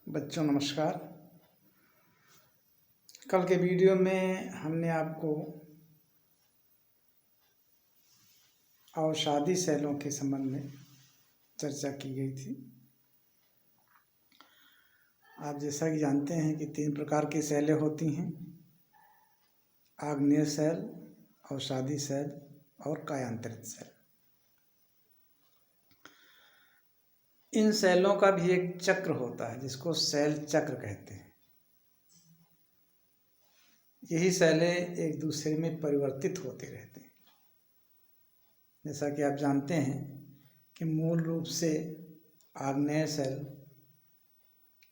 बच्चों नमस्कार। कल के वीडियो में हमने आपको अवसादी सेलों के संबंध में चर्चा की गई थी। आप जैसा कि जानते हैं कि 3 प्रकार की सेलें होती हैं: आग्नेय सेल, अवसादी सेल और कायांतरित सेल। इन सेलों का भी एक चक्र होता है जिसको सेल चक्र कहते हैं। यही सेलें एक दूसरे में परिवर्तित होते रहते हैं। जैसा कि आप जानते हैं कि मूल रूप से आग्नेय सेल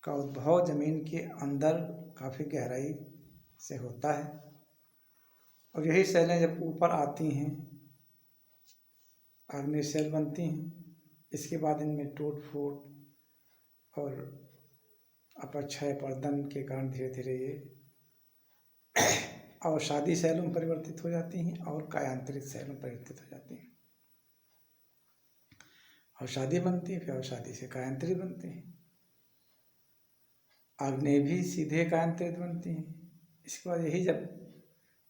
का उद्भव जमीन के अंदर काफ़ी गहराई से होता है और यही सेलें जब ऊपर आती हैं आग्नेय सेल बनती हैं। इसके बाद इनमें टूट फूट और अपक्षय पर्दन के कारण धीरे धीरे ये अवसादी सेलों में परिवर्तित हो जाती हैं और कायांतरित सेलों में परिवर्तित हो जाती हैं। अवसादी बनती है, फिर अवसादी से कायांतरित बनती हैं। आग्नेय भी सीधे कायांतरित बनती हैं। इसके बाद यही जब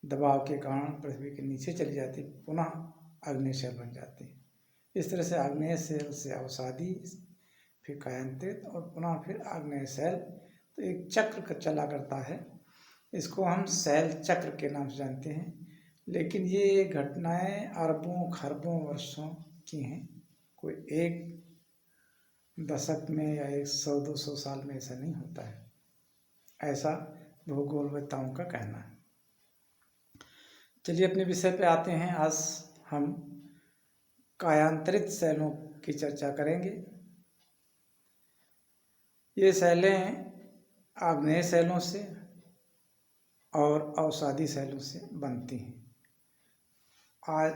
दबाव के कारण पृथ्वी के नीचे चली जाती पुनः आग्नेय सेल बन जाती है। इस तरह से आग्नेय सेल से अवसादी, फिर कायांतरित और पुनः फिर आग्नेय सेल, तो एक चक्र चला करता है। इसको हम सेल चक्र के नाम से जानते हैं। लेकिन ये घटनाएं अरबों खरबों वर्षों की हैं। कोई एक दशक में या 100-200 साल में ऐसा नहीं होता है, ऐसा भूगोलवेत्ताओं का कहना है। चलिए अपने विषय पे आते हैं। आज हम कायांतरित सेलों की चर्चा करेंगे। ये सेलें आग्नेय सेलों से और अवसादी सेलों से बनती हैं।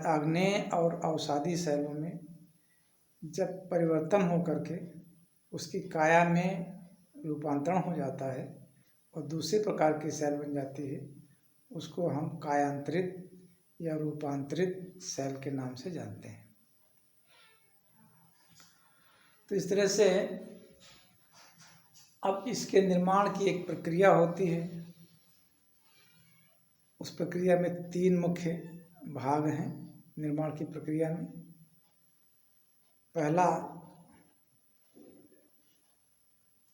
आग्नेय और अवसादी सेलों में जब परिवर्तन हो करके उसकी काया में रूपांतरण हो जाता है और दूसरे प्रकार की सेल बन जाती है, उसको हम कायांतरित या रूपांतरित सेल के नाम से जानते हैं। तो इस तरह से अब इसके निर्माण की एक प्रक्रिया होती है। उस प्रक्रिया में 3 मुख्य भाग हैं निर्माण की प्रक्रिया में। पहला,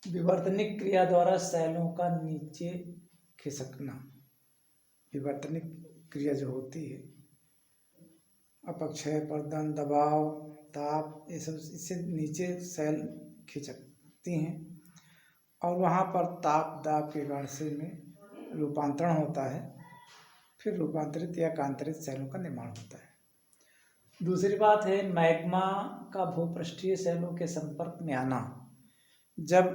विवर्तनिक क्रिया द्वारा सेलों का नीचे खिसकना। विवर्तनिक क्रिया जो होती है, अपक्षय पर्दन, दबाव, ताप, ये सब इससे नीचे सेल खिसकती हैं और वहाँ पर ताप दाब के कारण से में रूपांतरण होता है। फिर रूपांतरित या कायांतरित सेलों का निर्माण होता है। दूसरी बात है मैग्मा का भूपृष्ठीय सेलों के संपर्क में आना। जब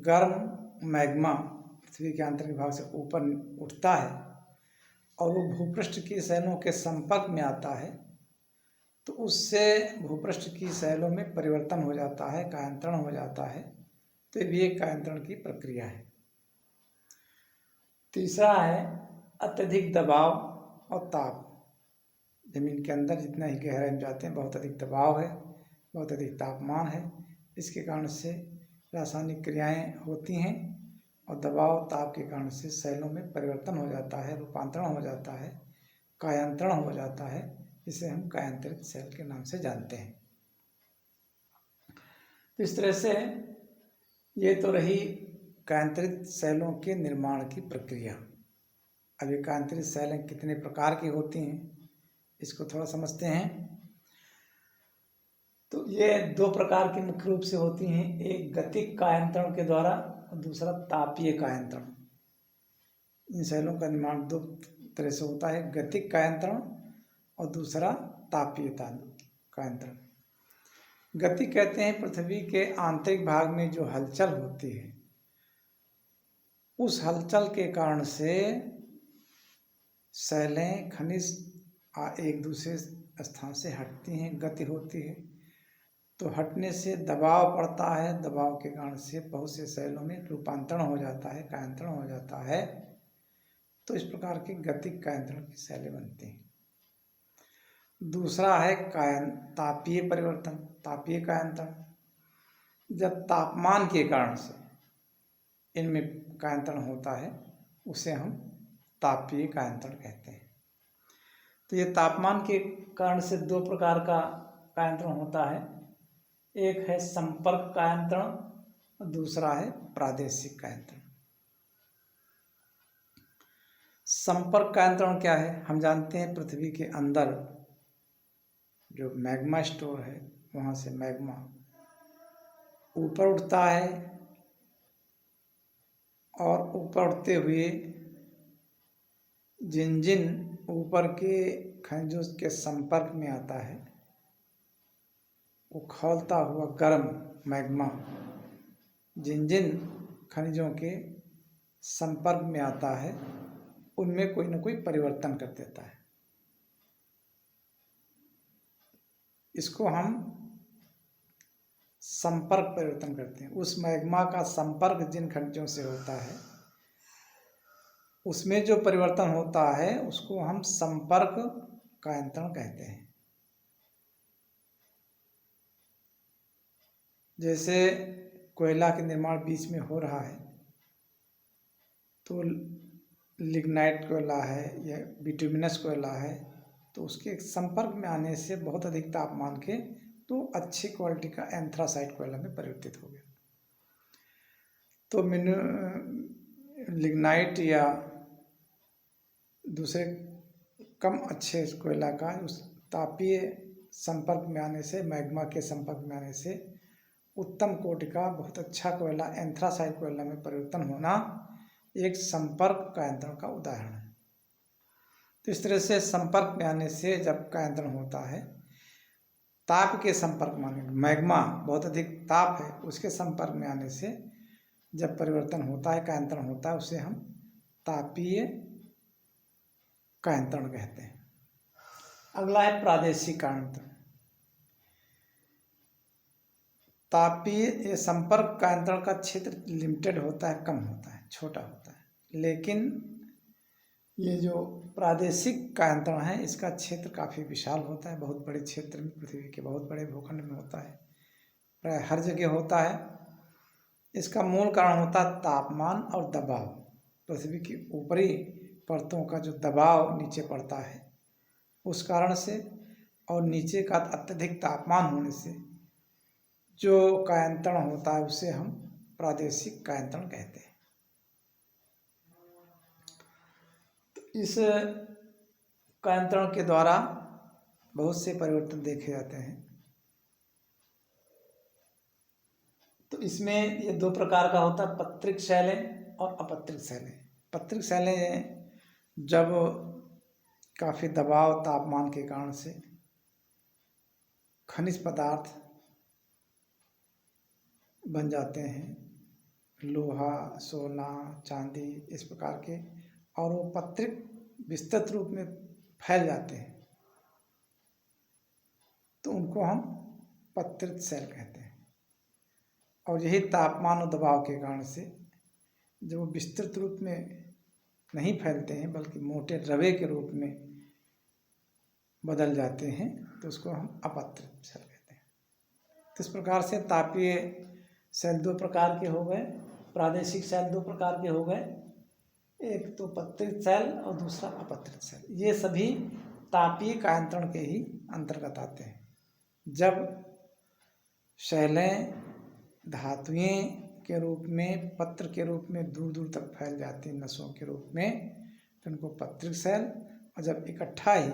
गर्म मैग्मा पृथ्वी के आंतरिक भाग से ऊपर उठता है और वो भूपृष्ठ की सेलों के संपर्क में आता है, तो उससे भूपृष्ठ की सेलों में परिवर्तन हो जाता है, कायांतरण हो जाता है। तो ये भी एक कायांतरण की प्रक्रिया है। तीसरा है अत्यधिक दबाव और ताप। जमीन के अंदर जितना ही गहराई में जाते हैं, बहुत अधिक दबाव है, बहुत अधिक तापमान है। इसके कारण से रासायनिक क्रियाएं होती हैं और दबाव ताप के कारण से सेलों में परिवर्तन हो जाता है, रूपांतरण हो जाता है, कायांतरण हो जाता है, जिसे हम कायांतरित सेल के नाम से जानते हैं। तो इस तरह से ये तो रही कायांतरित सेलों के निर्माण की प्रक्रिया। अब ये कायांतरित सेलें कितने प्रकार की होती हैं, इसको थोड़ा समझते हैं। तो ये 2 प्रकार की मुख्य रूप से होती हैं। एक गतिक कायांतरण के द्वारा और दूसरा तापीय कायांतरण। इन सेलों का निर्माण 2 तरह से होता है, गतिक कायांतरण और दूसरा तापीय कायांतरण। गति कहते हैं पृथ्वी के आंतरिक भाग में जो हलचल होती है, उस हलचल के कारण से सेलें खनिज एक दूसरे स्थान से हटती हैं, गति होती है। तो हटने से दबाव पड़ता है, दबाव के कारण से बहुत से सेलों में रूपांतरण हो जाता है, कायांतरण हो जाता है। तो इस प्रकार की गतिक कायांतरण की सेलें बनती हैं। दूसरा है तापीय परिवर्तन, तापीय कायांतरण। जब तापमान के कारण से इनमें कायंत्रण होता है, उसे हम तापीय कायंत्रण कहते हैं। तो ये तापमान के कारण से दो प्रकार का कायंत्रण होता है, एक है संपर्क कायंत्रण, दूसरा है प्रादेशिक कायंत्रण। संपर्क कायंत्रण क्या है? हम जानते हैं पृथ्वी के अंदर जो मैग्मा स्टोर है, वहाँ से मैग्मा ऊपर उठता है और ऊपर उठते हुए जिन जिन ऊपर के खनिजों के संपर्क में आता है, वो खौलता हुआ गर्म मैग्मा जिन जिन खनिजों के संपर्क में आता है, उनमें कोई ना कोई परिवर्तन कर देता है। इसको हम संपर्क परिवर्तन करते हैं। उस मैग्मा का संपर्क जिन खनिजों से होता है, उसमें जो परिवर्तन होता है, उसको हम संपर्क कायंत्रण कहते हैं। जैसे कोयला के निर्माण बीच में हो रहा है, तो लिग्नाइट कोयला है या बिटुमिनस कोयला है, तो उसके संपर्क में आने से बहुत अधिक तापमान के तो अच्छी क्वालिटी का एंथ्रासाइट कोयला में परिवर्तित हो गया। तो लिग्नाइट या दूसरे कम अच्छे कोयला का उस तापीय संपर्क में आने से, मैग्मा के संपर्क में आने से उत्तम कोटि का बहुत अच्छा कोयला एंथ्रासाइट कोयला में परिवर्तन होना एक संपर्क कायंत्रण का उदाहरण है। तो इस तरह से संपर्क में आने से जब कायंत्रण होता है, ताप के संपर्क में आने, मैग्मा बहुत अधिक ताप है, उसके संपर्क में आने से जब परिवर्तन होता है, कायंत्रण होता है, उसे हम तापीय कायंत्रण कहते हैं। अगला है प्रादेशिक कायंत्रण। तापीय संपर्क कायंत्रण का क्षेत्र लिमिटेड होता है, कम होता है, छोटा होता है, लेकिन ये जो प्रादेशिक कायंत्रण है, इसका क्षेत्र काफ़ी विशाल होता है, बहुत बड़े क्षेत्र में, पृथ्वी के बहुत बड़े भूखंड में होता है, प्राय हर जगह होता है। इसका मूल कारण होता है तापमान और दबाव। पृथ्वी की ऊपरी परतों का जो दबाव नीचे पड़ता है, उस कारण से, और नीचे का अत्यधिक तापमान होने से जो कायंत्रण होता है, उसे हम प्रादेशिक कायंत्रण कहते हैं। तो इस कायंत्रण के द्वारा बहुत से परिवर्तन देखे जाते हैं। तो इसमें ये दो प्रकार का होता है, पत्रिक शैलें और अपत्रिक शैलें। पत्रिक शैलें जब काफ़ी दबाव तापमान के कारण से खनिज पदार्थ बन जाते हैं, लोहा, सोना, चांदी, इस प्रकार के, और वो पत्रिक विस्तृत रूप में फैल जाते हैं, तो उनको हम पत्रित शैल कहते हैं। और यही तापमान और दबाव के कारण से जब वो विस्तृत रूप में नहीं फैलते हैं, बल्कि मोटे रवे के रूप में बदल जाते हैं, तो उसको हम अपत्रित शैल कहते हैं। तो इस प्रकार से तापीय शैल दो प्रकार के हो गए, प्रादेशिक शैल दो प्रकार के हो गए, एक तो पत्रित शैल और दूसरा अपत्रित शैल। ये सभी तापीय कायंत्रण के ही अंतर्गत आते हैं। जब शैलें धातुएं के रूप में, पत्र के रूप में दूर दूर तक फैल जाती हैं नसों के रूप में, तो उनको पत्रिक शैल, और जब इकट्ठा ही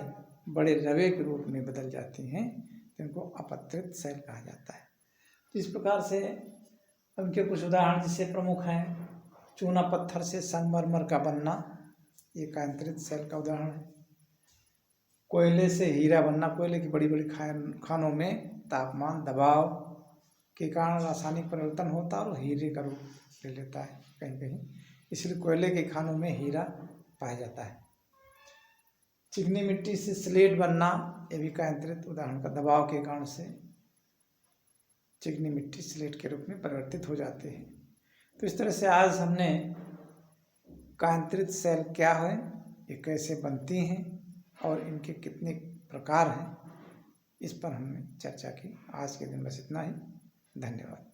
बड़े रवे के रूप में बदल जाती हैं, तो इनको अपत्रित शैल कहा जाता है। तो इस प्रकार से उनके कुछ उदाहरण जैसे प्रमुख हैं, चूना पत्थर से संगमरमर का बनना, ये कायंत्रित शैल का उदाहरण है। कोयले से हीरा बनना, कोयले की बड़ी बड़ी खानों में तापमान दबाव के कारण रासायनिक परिवर्तन होता है और हीरे का रूप ले लेता है कहीं कहीं, इसलिए कोयले के खानों में हीरा पाया जाता है। चिकनी मिट्टी से स्लेट बनना, ये भी कायंत्रित उदाहरण का, दबाव के कारण से चिकनी मिट्टी स्लेट के रूप में परिवर्तित हो जाते हैं। तो इस तरह से आज हमने कायंत्रित शैल क्या है, ये कैसे बनती हैं और इनके कितने प्रकार हैं, इस पर हमने चर्चा की। आज के दिन बस इतना ही। धन्यवाद।